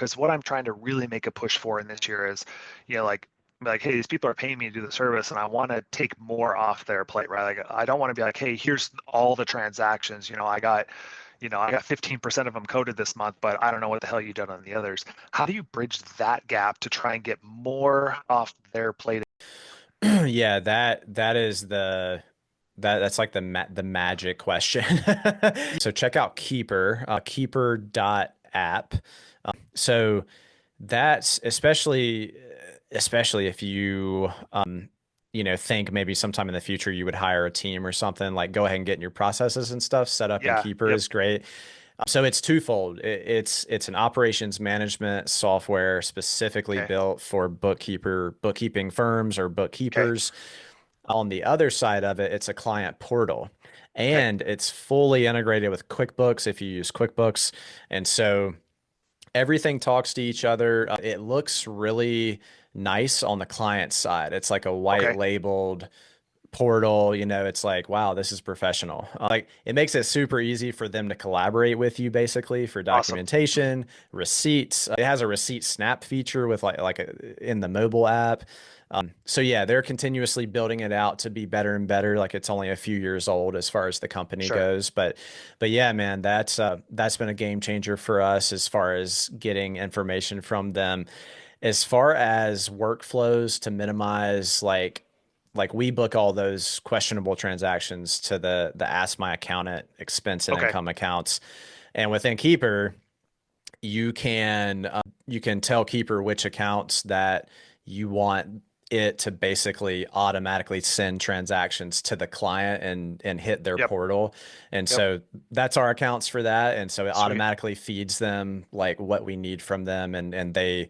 Because what I'm trying to really make a push for in this year is, like, hey, these people are paying me to do the service, and I want to take more off their plate, right? Like, I don't want to be like, hey, here's all the transactions. I got 15% of them coded this month, but I don't know what the hell you done on the others. How do you bridge that gap to try and get more off their plate? Yeah, that is that's like the magic question. So check out Keeper, keeper.app. So that's especially if you think maybe sometime in the future you would hire a team or something, like go ahead and get your processes and stuff set up in Yeah, Keeper yep, is great. So it's twofold. It's an operations management software specifically okay, built for bookkeeping firms or okay, bookkeepers. On the other side of it, it's a client portal, okay, and it's fully integrated with QuickBooks if you use QuickBooks. And so everything talks to each other. It looks really nice on the client side. It's like a white okay, labeled portal, it's like, wow, this is professional. Like it makes it super easy for them to collaborate with you basically for awesome. documentation, receipts. It has a receipt snap feature with in the mobile app. So yeah, they're continuously building it out to be better and better. Like it's only a few years old as far as the company Sure. goes, but yeah, man, that's been a game changer for us as far as getting information from them. As far as workflows to minimize like we book all those questionable transactions to the Ask My Accountant expense and Okay, income accounts. And within Keeper, you can tell Keeper which accounts that you want it to basically automatically send transactions to the client and hit their yep, portal. And yep, so that's our accounts for that. And so it sweet. automatically feeds them like what we need from them and they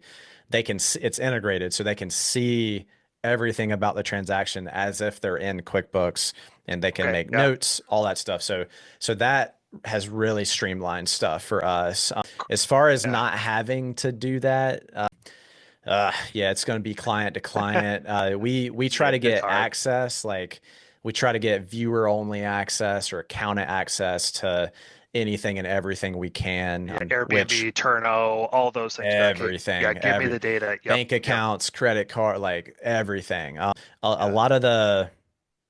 can it's integrated so they can see everything about the transaction as if they're in QuickBooks and they can Okay, make yeah, notes, all that stuff. So that has really streamlined stuff for us. As far as yeah. not having to do that, yeah, it's going to be client to client. We try to It's get hard. access, like we try to get viewer only access or accountant access to anything and everything we can, Yeah, which Airbnb, Turno, all those things. Be like, hey, yeah, everything, give me the data. Yep, bank yep. accounts, credit card, like everything. A Yeah. lot of the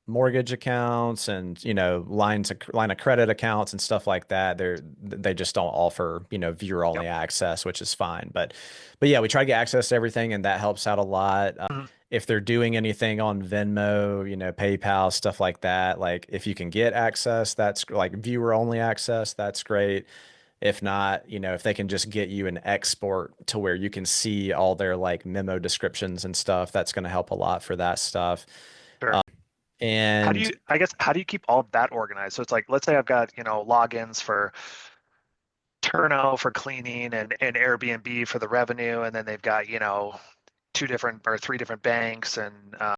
mortgage accounts and line of credit accounts and stuff like that they just don't offer viewer Yep. only access, which is fine, but yeah, we try to get access to everything and that helps out a lot. Mhm. If they're doing anything on Venmo, PayPal, stuff like that, like if you can get access, that's like viewer only access, that's great. If not, if they can just get you an export to where you can see all their like memo descriptions and stuff, that's going to help a lot for that stuff. Sure. And How do you keep all that organized? So it's like, let's say I've got, logins for Turno for cleaning and Airbnb for the revenue, and then they've got, two different or three different banks, and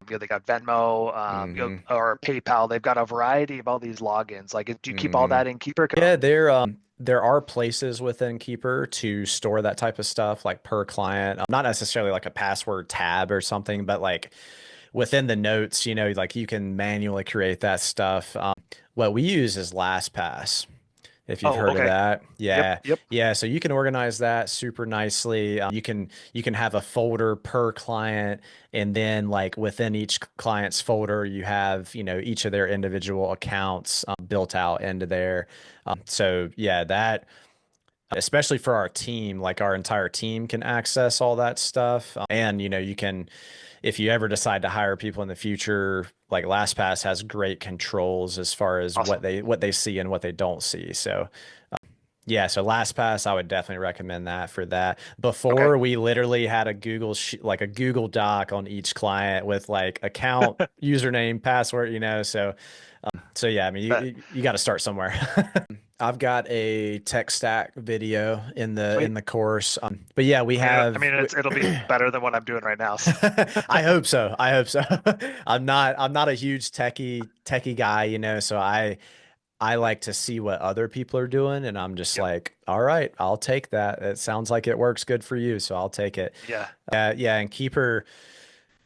they got Venmo, hmm or PayPal. They've got a variety of all these logins. Like, do you keep all hmm that in Keeper? Yeah, there are places within Keeper to store that type of stuff, like per client. Not necessarily like a password tab or something, but like within the notes, like you can manually create that stuff. What we use is LastPass, if you've Oh, heard of okay. that. Yep, Yeah. yep. Yeah. So you can organize that super nicely. You can have a folder per client, and then like within each client's folder, you have, each of their individual accounts built out into there. So yeah, that especially for our team, like our entire team can access all that stuff. And you can, if you ever decide to hire people in the future, like LastPass has great controls as far as Awesome. what they see and what they don't see. So yeah, so LastPass, I would definitely recommend that for that. Okay. Before we literally had a like a Google Doc on each client with like account, username, password, so yeah, I mean Bet. you got to start somewhere. I've got a tech stack video in Sweet. the course. But yeah, we I have mean, it'll be better than what I'm doing right now. So. I hope so. I hope so. I'm not a huge techie guy, so I like to see what other people are doing, and I'm just Yep. like, all right, I'll take that. It sounds like it works good for you, so I'll take it. Yeah. Yeah, and Keeper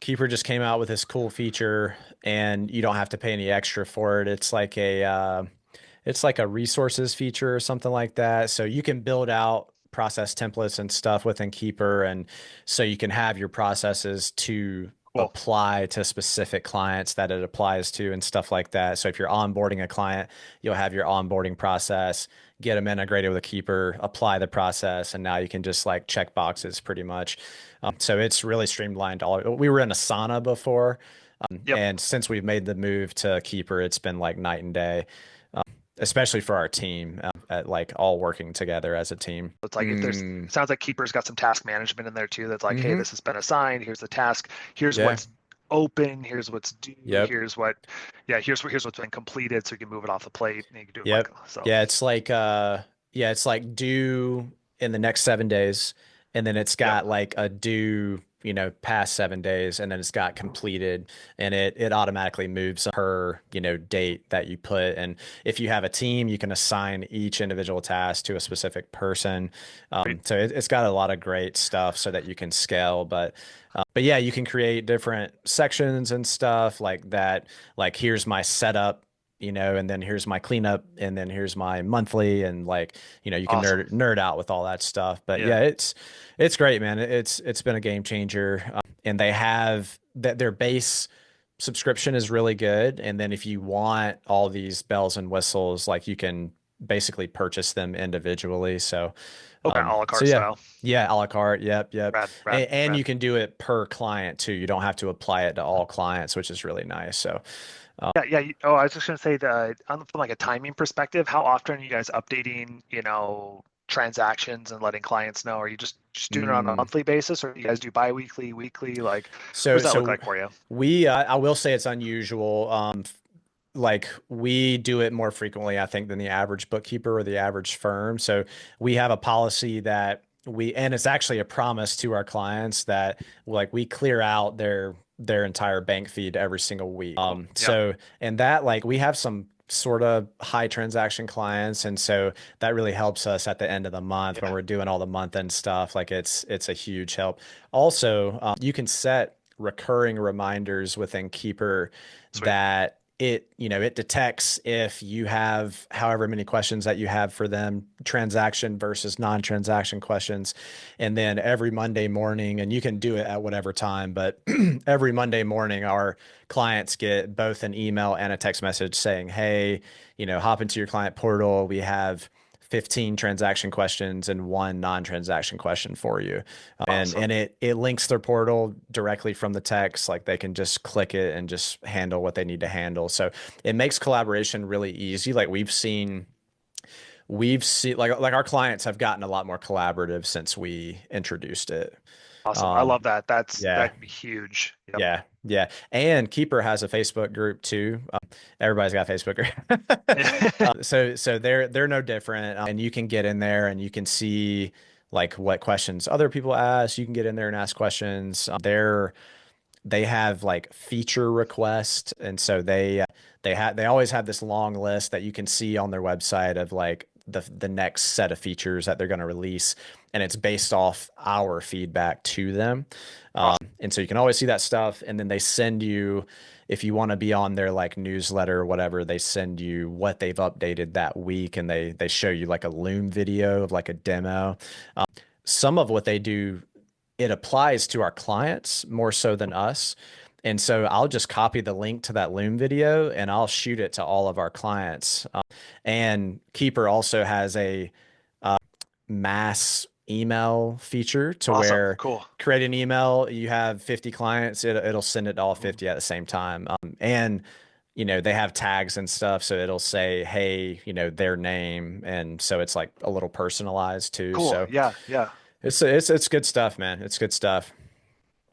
just came out with this cool feature, and you don't have to pay any extra for it. It's like a resources feature or something like that. So you can build out process templates and stuff within Keeper. And so you can have your processes to Cool. apply to specific clients that it applies to and stuff like that. So if you're onboarding a client, you'll have your onboarding process, get them integrated with a Keeper, apply the process, and now you can just like check boxes pretty much. So it's really streamlined. We were in Asana before, Yep. and since we've made the move to Keeper, it's been like night and day, especially for our team, at like all working together as a team. It's like if there's, it sounds like Keeper's got some task management in there too. That's like, hey, Mm-hmm. this has been assigned. Here's the task. Here's Yeah. what's open. Here's what's due. Yep. Here's what, yeah, here's what's been completed. So you can move it off the plate and you can do it like Yep. so. Yeah, it's like due in the next 7 days, and then it's Yep. got like a due, past 7 days, and then it's got completed, and it automatically moves per, date that you put. And if you have a team, you can assign each individual task to a specific person. Right. So it's got a lot of great stuff so that you can scale, but yeah, you can create different sections and stuff like that. Like here's my setup, and then here's my cleanup, and then here's my monthly, and like, you can Awesome. nerd out with all that stuff. But Yeah. yeah, it's great, man. It's been a game changer. And they have that their base subscription is really good. And then if you want all these bells and whistles, like you can basically purchase them individually. So, Okay. A la so carte yeah, style. yeah, a la carte. Yep, yep. Rad, rad, And rad. you can do it per client too. You don't have to apply it to all clients, which is really nice. So, Yeah, yeah. Oh, I was just gonna say that from like a timing perspective, how often are you guys updating, transactions and letting clients know? Are you just doing it on a mm, monthly basis, or do you guys do bi-weekly, weekly? Like, what so, does that look so like for you? I will say it's unusual. Like we do it more frequently, I think, than the average bookkeeper or the average firm. So we have a policy that and it's actually a promise to our clients that like we clear out their entire bank feed every single week. Cool. Yeah. And that like we have some sort of high transaction clients, and so that really helps us at the end of the month when Yeah. we're doing all the month end stuff. Like it's a huge help. Also, you can set recurring reminders within Keeper Sweet. that it detects if you have however many questions that you have for them, transaction versus non-transaction questions. And then every Monday morning, and you can do it at whatever time, but every Monday morning, our clients get both an email and a text message saying, hey, hop into your client portal. We have 15 transaction questions and one non-transaction question for you. And Awesome. it links their portal directly from the text. Like they can just click it and just handle what they need to handle. So it makes collaboration really easy. Like we've seen like our clients have gotten a lot more collaborative since we introduced it. Awesome. I Um, love that. yeah, That can be huge. Yep. yeah, yeah. And Keeper has a Facebook group too. Everybody's got a Facebook group. So they're no different. And you can get in there and you can see like what questions other people ask. You can get in there and ask questions. They have like feature requests, and so they always have this long list that you can see on their website of like the next set of features that they're going to release, and it's based off our feedback to them. Awesome. And so you can always see that stuff, and then they send you, if you want to be on their like newsletter or whatever, they send you what they've updated that week, and they show you like a Loom video of like a demo. Some of what they do, it applies to our clients more so than us. And so I'll just copy the link to that Loom video and I'll shoot it to all of our clients. And Keeper also has a mass email feature to Awesome. where Cool. create an email, you have 50 clients, it'll send it to all 50 at the same time. And they have tags and stuff, so it'll say, hey, their name. And so it's like a little personalized too. Cool. So Yeah. Yeah. it's good stuff, man. It's good stuff.